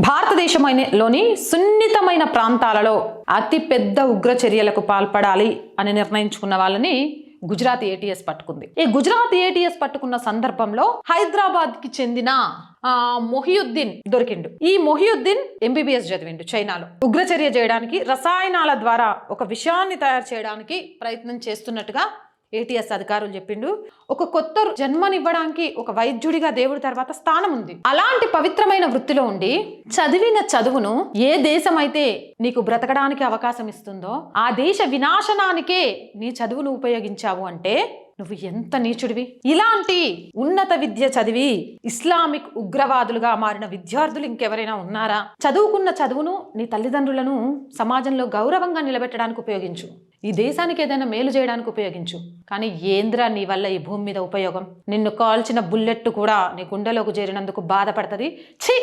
భారతదేశంలోని సున్నితమైన ప్రాంతాలలో అతి పెద్ద ఉగ్ర చర్యలకు పాల్పడాలి అని నిర్ణయించుకున్న వాళ్ళని గుజరాత్ ఏటీఎస్ పట్టుకుంది. ఈ గుజరాత్ ఏటీఎస్ పట్టుకున్న సందర్భంలో హైదరాబాద్ కి చెందిన మొహియుద్దీన్ దొరికిండు. ఈ మొహియుద్దీన్ ఎంబీబీఎస్ చదివిండు చైనాలో. ఉగ్రచర్య చేయడానికి రసాయనాల ద్వారా ఒక విషయాన్ని తయారు చేయడానికి ప్రయత్నం చేస్తున్నట్టుగా ఏటీఎస్ అధికారులు చెప్పిండు. ఒక కొత్త జన్మనివ్వడానికి ఒక వైద్యుడిగా దేవుడి తర్వాత స్థానం ఉంది. అలాంటి పవిత్రమైన వృత్తిలో ఉండి చదివిన చదువును ఏ దేశం అయితే నీకు బ్రతకడానికి అవకాశం ఇస్తుందో ఆ దేశ వినాశనానికే నీ చదువును ఉపయోగించావు అంటే నువ్వు ఎంత నీచుడివి. ఇలాంటి ఉన్నత విద్య చదివి ఇస్లామిక్ ఉగ్రవాదులుగా మారిన విద్యార్థులు ఇంకెవరైనా ఉన్నారా? చదువుకున్న చదువును నీ తల్లిదండ్రులను సమాజంలో గౌరవంగా నిలబెట్టడానికి ఉపయోగించు, ఈ దేశానికి ఏదైనా మేలు చేయడానికి ఉపయోగించు. కానీ ఏంద్రా నీ వల్ల ఈ భూమి మీద ఉపయోగం? నిన్ను కాల్చిన బుల్లెట్ కూడా నీ గుండెలోకి చేరినందుకు బాధపడుతుంది. ఛీ!